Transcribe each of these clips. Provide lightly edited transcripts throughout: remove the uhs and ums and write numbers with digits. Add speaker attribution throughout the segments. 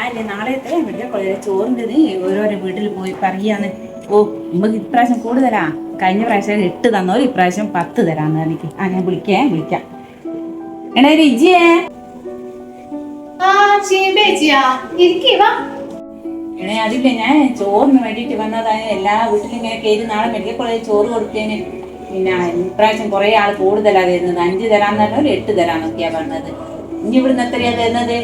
Speaker 1: ഞാനല്ലേ നാളത്തെ ഇവിടെ ചോറിൻ്റെ ഓരോരോ വീട്ടിൽ പോയി പറയാന്ന്. ഓ നമുക്ക് ഇപ്രാവശ്യം കൂടുതലാ. കഴിഞ്ഞ പ്രാവശ്യം 8 തന്നോ, ഇപ്രാവശ്യം 10 തരാന്ന് എനിക്ക്. ഞാൻ വിളിക്കാം. എടാ രുചിയേ, എടേ അതില്ലേ, ഞാൻ ചോറിന് വേണ്ടിയിട്ട് വന്നതാണ്. എല്ലാ വീട്ടിലും ഇങ്ങനെ കയറി നാളെ മെഡിക്കൽ കോളേജിൽ ചോറ് കൊടുത്തേന്. പിന്നെ ഇപ്രാവശ്യം കുറെ ആൾ കൂടുതലാ തരുന്നത്. 5 തരാന്ന് പറഞ്ഞാൽ 8 തരാന്നൊക്കെയാ പറഞ്ഞത്. ഇനി ഇവിടുന്ന് എത്രയാ തരുന്നത്?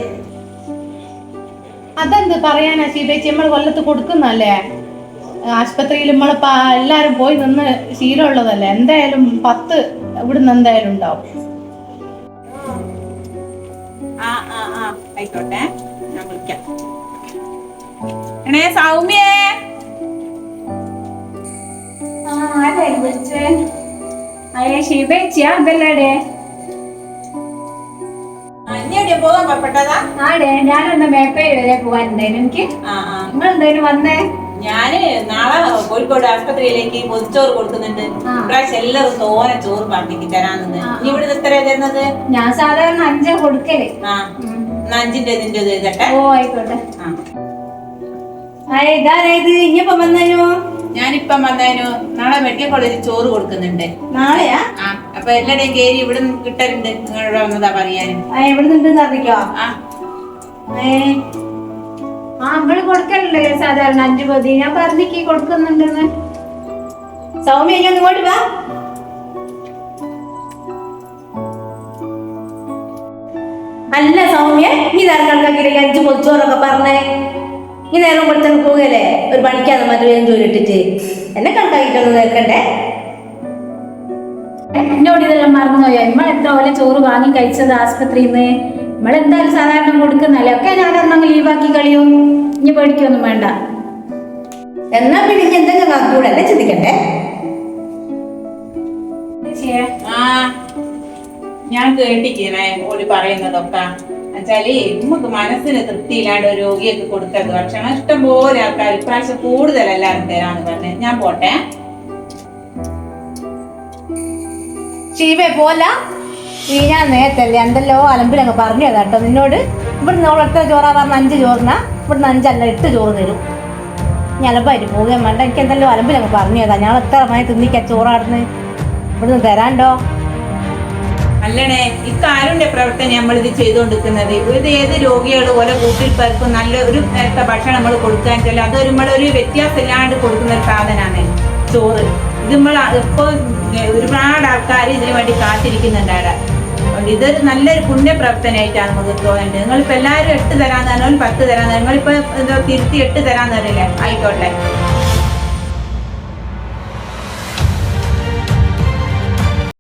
Speaker 2: അതെന്ത് പറയാനാ ശീബേച്ചി, നമ്മൾ കൊല്ലത്ത് കൊടുക്കുന്നല്ലേ. ആശുപത്രിയിൽ നമ്മളിപ്പോ എല്ലാരും പോയി നിന്ന് ശീലമുള്ളതല്ലേ. എന്തായാലും 10 ഇവിടുന്ന് എന്തായാലും ഉണ്ടാവും.
Speaker 1: ആയിക്കോട്ടെ, ഞാൻ വിളിക്കാം. എണേ സൗമ്യേ,
Speaker 3: വിളിച്ചേ ഷീബേച്ചിയാ? എന്തല്ലേ
Speaker 1: അന്യടെ പോകാൻ പുറപ്പെട്ടതാ?
Speaker 3: ആടെ ഞാനൊന്ന് മേപ്പേര് വരെ പോവാനുണ്ടായിരുന്നു. എനിക്ക് നിങ്ങൾ എന്തായാലും വന്നേ.
Speaker 1: ഞാന് നാളെ കോഴിക്കോട് ആശുപത്രിയിലേക്ക് പൊതിച്ചോറ് കൊടുക്കുന്നുണ്ട്. ഇപ്രാവശ്യം എല്ലാവരും തോനെ ചോറ് പാർട്ടിക്ക് തരാന്ന്. ഇനി ഇവിടുന്ന് എത്രയാ തരുന്നത്?
Speaker 3: ഞാൻ സാധാരണ 5 കൊടുക്കല്.
Speaker 1: 5ന്റെ എഴുതട്ടെ.
Speaker 3: ഓ ആയിക്കോട്ടെ. ഇതാരായത്? ഇനിയിപ്പം വന്നോ?
Speaker 1: ഞാനിപ്പം വന്നതിനു. നാളെ മെഡിക്കൽ കോളേജിൽ ചോറ് കൊടുക്കുന്നുണ്ട്.
Speaker 3: നാളെയാ?
Speaker 1: അപ്പൊ എല്ലാടെയും കയറി ഇവിടെ കിട്ടലുണ്ട്. നിങ്ങളിവിടെ വന്നതാ പറയാനും.
Speaker 3: എവിടെ നിന്നെന്ന് അറിയിക്കോ? നമ്മള് കൊടുക്കലുണ്ട് സാധാരണ 5 പൊതി. ഞാൻ പറഞ്ഞിക്ക് കൊടുക്കുന്നുണ്ടെന്ന്. സൗമ്യ ഞാൻ ഇങ്ങോട്ട് വാ. അല്ല സൗമ്യ, നീ നേരം കണക്കാക്കിയില്ലേ 5 പൊതിച്ചോറൊക്കെ പറഞ്ഞേ? ഈ നേരം കൊടുത്തന്നെ പോകല്ലേ? ഒരു പണിക്കാതെ മറ്റു വേഗം ജോലി ഇട്ടിട്ട് എന്നെ കണക്കാക്കിയിട്ടൊന്നും കേൾക്കണ്ടേ? എന്നോട് ഇതെല്ലാം മറന്നുപോയോ? നമ്മളെത്ര പോലെ ചോറ് വാങ്ങി കഴിച്ചത് ആശുപത്രിയിൽ നിന്ന്. നമ്മളെന്തായാലും സാധാരണ കൊടുക്കുന്നല്ലേ. ഒക്കെ ഞാനൊന്നങ്ങ് ലീവാക്കി കളിയോ. ഇനി പേടിക്കൊന്നും വേണ്ട. എന്നാ പിന്നെ എന്തെങ്കിലും കാക്കൂടെ അല്ലേ ചിന്തിക്കണ്ടേ?
Speaker 1: ഞാൻ കേട്ടിക്കണേ ഓടി പറയുന്നതൊക്കെ. എന്നുവെച്ചാല് നമുക്ക് മനസ്സിന് തൃപ്തിയില്ലാണ്ട് ഒരു രോഗിയൊക്കെ കൊടുക്കരുത് ഭക്ഷണം. ഇഷ്ടം പോലെ ആൾക്കാർ ഇപ്രാവശ്യം കൂടുതൽ എല്ലാവരും തരാന്ന് പറഞ്ഞേ. ഞാൻ പോട്ടെ.
Speaker 3: ഷീവേ പോല ഞാൻ നേരത്തല്ലേ എന്തല്ലോ അലമ്പിലങ്ങ് പറഞ്ഞു കേട്ടോ നിന്നോട്. ഇവിടുന്ന് നമ്മൾ എത്ര ചോറാ പറഞ്ഞ? 5 ചോറിനാ. ഇവിടുന്ന് 5 അല്ല 8 ചോറ് തരും. ഞാൻ അലമ്പായിട്ട് പോകാൻ വേണ്ട. എനിക്ക് എന്തല്ലോ അലമ്പിലങ്ങ് പറഞ്ഞു കേട്ടാ. ഞാൻ എത്ര മണി തിന്നിക്കാ ചോറാടുന്ന്. ഇവിടുന്ന് തരാണ്ടോ?
Speaker 1: അല്ലണേ, ഇക്കാരുടെ പ്രവർത്തനം നമ്മളിത് ചെയ്തുകൊണ്ടിരിക്കുന്നത്. ഇത് ഏത് രോഗികളും ഓരോ കൂട്ടിൽ പേർക്കും നല്ല ഒരു നേരത്തെ ഭക്ഷണം നമ്മൾ കൊടുക്കാൻ വെച്ചാൽ അതൊരു നമ്മളൊരു വ്യത്യാസം ഇല്ലാണ്ട് കൊടുക്കുന്ന ഒരു സാധനമാണ് ചോറ്. ഇത് നമ്മൾ ഇപ്പോൾ ഒരുപാട് ആൾക്കാർ ഇതിനു വേണ്ടി കാത്തിരിക്കുന്നുണ്ട് അവിടെ. അതുകൊണ്ട് ഇതൊരു നല്ലൊരു പുണ്യപ്രവർത്തനമായിട്ടാണ് നമുക്ക് തോന്നുന്നത്. നിങ്ങളിപ്പോൾ എല്ലാവരും 8 തരാന്ന് പറഞ്ഞാൽ 10 തരാന്ന്. നിങ്ങളിപ്പോൾ എന്തോ തിരുത്തി 8 തരാന്ന് പറയില്ലേ? ആയിക്കോട്ടെ.